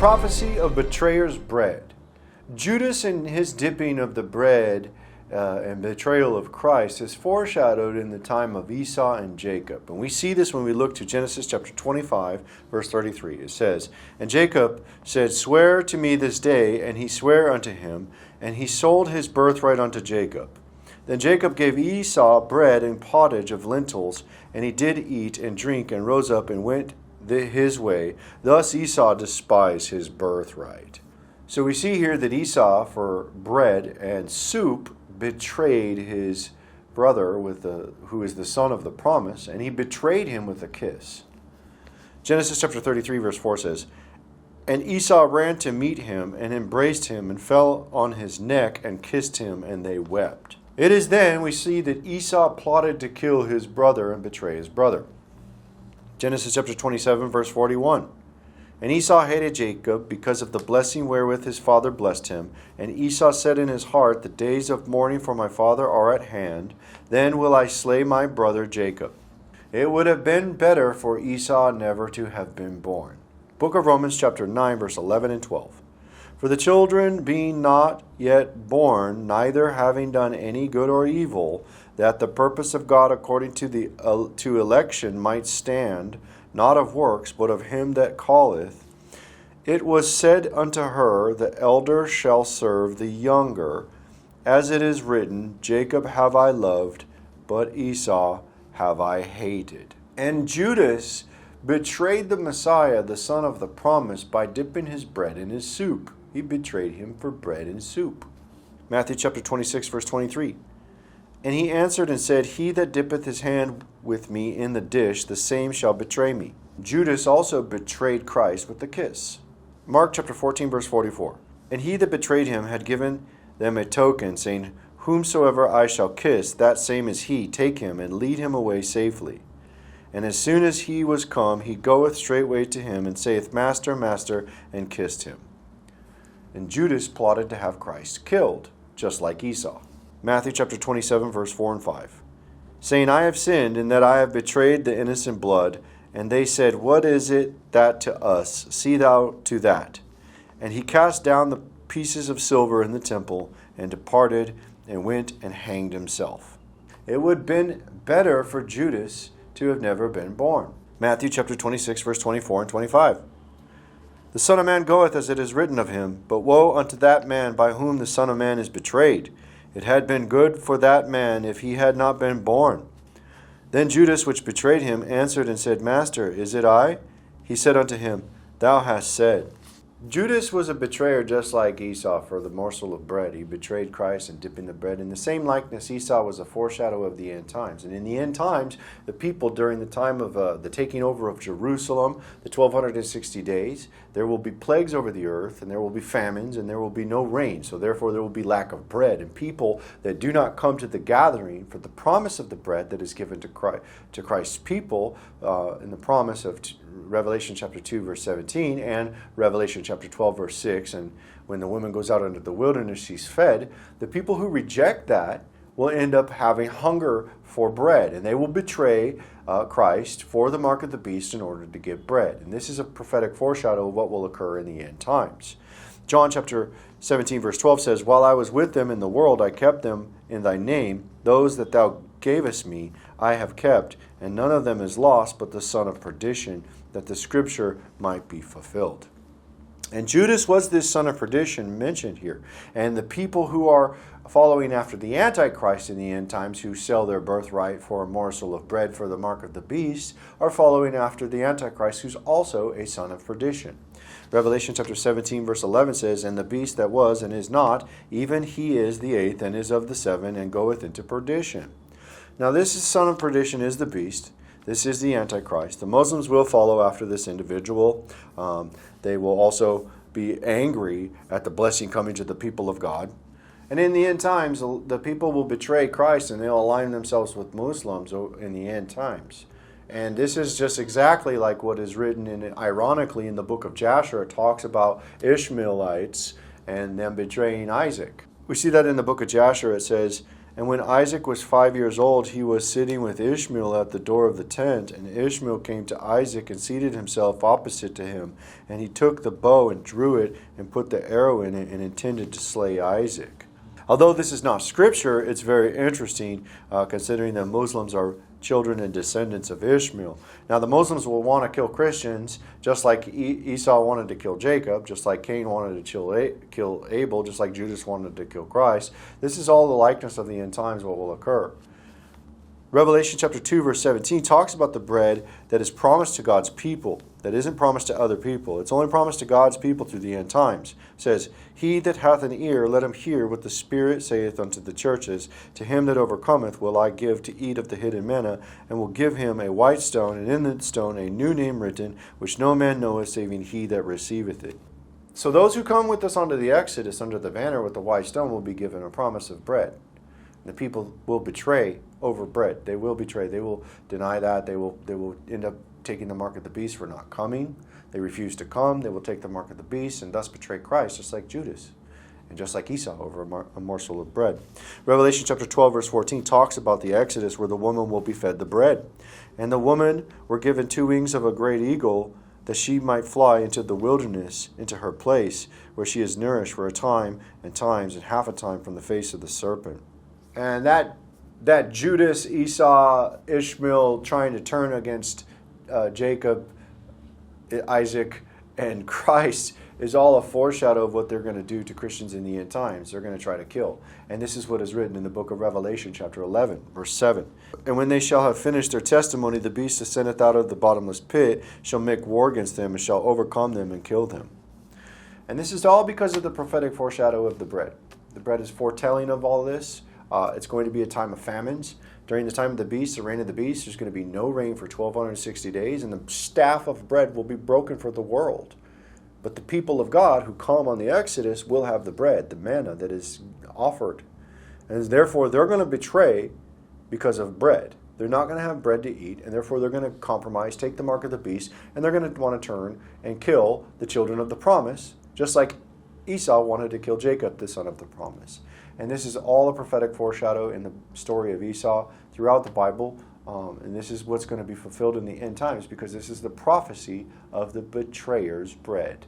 prophecy of betrayer's bread. Judas and his dipping of the bread and betrayal of Christ is foreshadowed in the time of Esau and Jacob. And we see this when we look to Genesis chapter 25, verse 33. It says, "And Jacob said, Swear to me this day, and he sware unto him, and he sold his birthright unto Jacob. Then Jacob gave Esau bread and pottage of lentils, and he did eat and drink, and rose up and went his way. Thus Esau despised his birthright." So we see here that Esau, for bread and soup, betrayed his brother who is the son of the promise, and he betrayed him with a kiss. Genesis chapter 33 verse 4 says, "And Esau ran to meet him, and embraced him, and fell on his neck, and kissed him, and they wept." It is then we see that Esau plotted to kill his brother and betray his brother. Genesis chapter 27 verse 41. "And Esau hated Jacob because of the blessing wherewith his father blessed him. And Esau said in his heart, The days of mourning for my father are at hand. Then will I slay my brother Jacob. It would have been better for Esau never to have been born." Book of Romans chapter 9 verse 11 and 12. "For the children being not yet born, neither having done any good or evil, that the purpose of God according to election might stand, not of works, but of him that calleth, it was said unto her, The elder shall serve the younger. As it is written, Jacob have I loved, but Esau have I hated." And Judas betrayed the Messiah, the son of the promise, by dipping his bread in his soup. He betrayed him for bread and soup. Matthew chapter 26 verse 23. "And he answered and said, He that dippeth his hand with me in the dish, the same shall betray me." Judas also betrayed Christ with a kiss. Mark chapter 14 verse 44. "And he that betrayed him had given them a token, saying, Whomsoever I shall kiss, that same is he. Take him, and lead him away safely. And as soon as he was come, he goeth straightway to him, and saith, Master, Master, and kissed him." And Judas plotted to have Christ killed, just like Esau. Matthew chapter 27 verse 4 and 5. "Saying, I have sinned, in that I have betrayed the innocent blood. And they said, What is it that to us? See thou to that. And he cast down the pieces of silver in the temple, and departed, and went and hanged himself." It would have been better for Judas to have never been born. Matthew chapter 26 verse 24 and 25. "The Son of Man goeth as it is written of him, but woe unto that man by whom the Son of Man is betrayed. It had been good for that man if he had not been born. Then Judas, which betrayed him, answered and said, Master, is it I? He said unto him, Thou hast said." Judas was a betrayer just like Esau for the morsel of bread. He betrayed Christ in dipping the bread. In the same likeness, Esau was a foreshadow of the end times. And in the end times, the people during the time of the taking over of Jerusalem, the 1260 days, there will be plagues over the earth, and there will be famines, and there will be no rain. So therefore there will be lack of bread. And people that do not come to the gathering for the promise of the bread that is given to Christ's people in the promise of Revelation chapter 2 verse 17 and Revelation chapter 12 verse 6, and when the woman goes out into the wilderness, she's fed. The people who reject that will end up having hunger for bread, and they will betray Christ for the mark of the beast in order to get bread. And this is a prophetic foreshadow of what will occur in the end times. John chapter 17 verse 12 says, While I was with them in the world, I kept them in thy name. Those that thou gavest me I have kept, and none of them is lost but the son of perdition, that the scripture might be fulfilled. And Judas was this son of perdition mentioned here. And the people who are following after the Antichrist in the end times, who sell their birthright for a morsel of bread for the mark of the beast, are following after the Antichrist, who's also a son of perdition. Revelation chapter 17 verse 11 says, And the beast that was and is not, even he is the eighth, and is of the seven, and goeth into perdition. Now this son of perdition is the beast. This is the Antichrist. The Muslims will follow after this individual. They will also be angry at the blessing coming to the people of God. And in the end times, the people will betray Christ, and they'll align themselves with Muslims in the end times. And this is just exactly like what is written, ironically, in the book of Jasher. It talks about Ishmaelites and them betraying Isaac. We see that in the book of Jasher. It says, And when Isaac was 5 years old, he was sitting with Ishmael at the door of the tent. And Ishmael came to Isaac and seated himself opposite to him. And he took the bow and drew it and put the arrow in it and intended to slay Isaac. Although this is not scripture, it's very interesting considering that Muslims are children and descendants of Ishmael. Now the Muslims will want to kill Christians just like Esau wanted to kill Jacob, just like Cain wanted to kill Abel, just like Judas wanted to kill Christ. This is all the likeness of the end times what will occur. Revelation chapter 2 verse 17 talks about the bread that is promised to God's people, that isn't promised to other people. It's only promised to God's people through the end times. It says, He that hath an ear, let him hear what the Spirit saith unto the churches. To him that overcometh will I give to eat of the hidden manna, and will give him a white stone, and in the stone a new name written, which no man knoweth, saving he that receiveth it. So those who come with us unto the Exodus, under the banner with the white stone, will be given a promise of bread. The people will betray over bread. They will betray. They will deny that. They will end up taking the mark of the beast for not coming. They refuse to come. They will take the mark of the beast and thus betray Christ, just like Judas and just like Esau over a morsel of bread. Revelation chapter 12 verse 14 talks about the Exodus where the woman will be fed the bread. And the woman were given 2 wings of a great eagle, that she might fly into the wilderness, into her place, where she is nourished for a time and times and half a time from the face of the serpent. And that Judas, Esau, Ishmael trying to turn against Jacob, Isaac, and Christ is all a foreshadow of what they're going to do to Christians in the end times. They're going to try to kill. And this is what is written in the book of Revelation, chapter 11, verse 7. And when they shall have finished their testimony, the beast that ascendeth out of the bottomless pit shall make war against them, and shall overcome them and kill them. And this is all because of the prophetic foreshadow of the bread. The bread is foretelling of all this. It's going to be a time of famines. During the time of the beast, the reign of the beast, there's going to be no rain for 1,260 days, and the staff of bread will be broken for the world. But the people of God who come on the Exodus will have the bread, the manna that is offered. And therefore, they're going to betray because of bread. They're not going to have bread to eat, and therefore they're going to compromise, take the mark of the beast, and they're going to want to turn and kill the children of the promise, just like Esau wanted to kill Jacob, the son of the promise. And this is all a prophetic foreshadow in the story of Esau throughout the Bible. And this is what's going to be fulfilled in the end times, because this is the prophecy of the betrayer's bread.